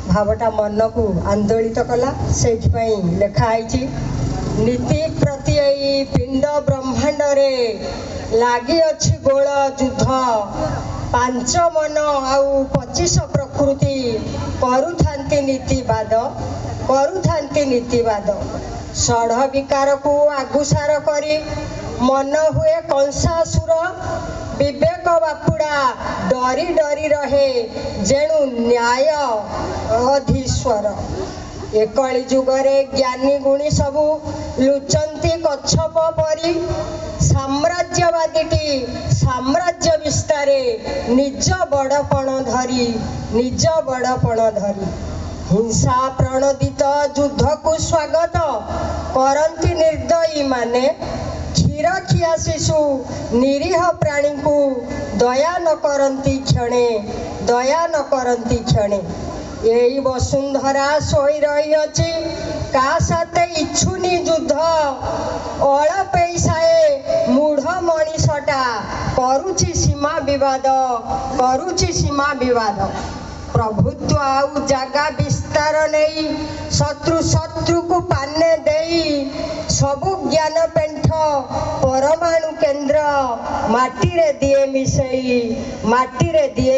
भावटा मन को आंदोलित कला से लिखाई नीति प्रति पिंड ब्रह्मांड रे लगी अच्छी गोल युद्ध 5 मन आउ 25 प्रकृति करुथांती नीतिवाद षढ़ विकार को आगुसार करी मन हुए कंसासुर विवेक बापुड़ा डरी डरी रहे जेणु न्याय अधीश्वर एकली जुगरे ज्ञानी गुणी सबू लुचंती कच्छप परी साम्राज्यवादी साम्राज्य विस्तारे निज बड़पण धरी हिंसा प्रणोदित युद्ध को स्वागत करंती निर्दयी माने क्षीरखिया शिशु निरीह प्राणी को दया न करंती क्षणे यही वसुंधरा सोई रही अच्छी का साथे इच्छुनी युद्ध अल पैसाए मूढ़ मनीषटा करुची सीमा विवाद प्रभुत्व आउ जागा विस्तार नहीं शत्रु को पाने देई सबु ज्ञान पेंठ परमाणु केंद्र माटी रे दिए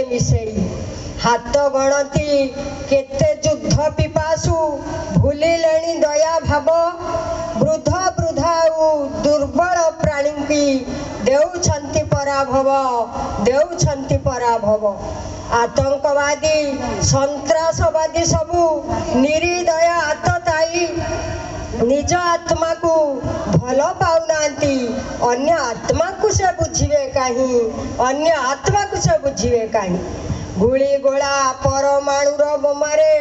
मिसेई हाथ गणती केते युद्ध पिपासु भूलिलेनी दया भाव वृद्धा दुर्बल प्राणी की देउछंती पराभव आतंकवादी संत्रासवादी सबू निरीदय आतताई निज आत्मा को भल पाउनांती अन्य आत्मा को से बुझिवे कहीं गुली गोला परमाणुर बोमारे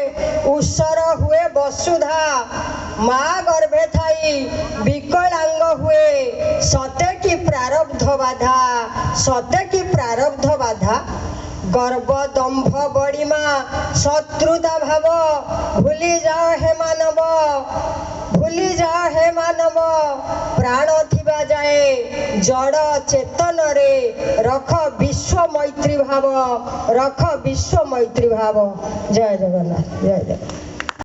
उत्सर हुए वसुधा माँ गर्भे थाई विकलांग हुए सते की प्रारब्ध बाधा गर्व दंभ बड़ीमा शत्रुता भाव भूली जाओ हे मानव प्राण थिबा जाए जड़ चेतन रे रख विश्व मैत्री भाव जय जगन्नाथ जय जगन्नाथ।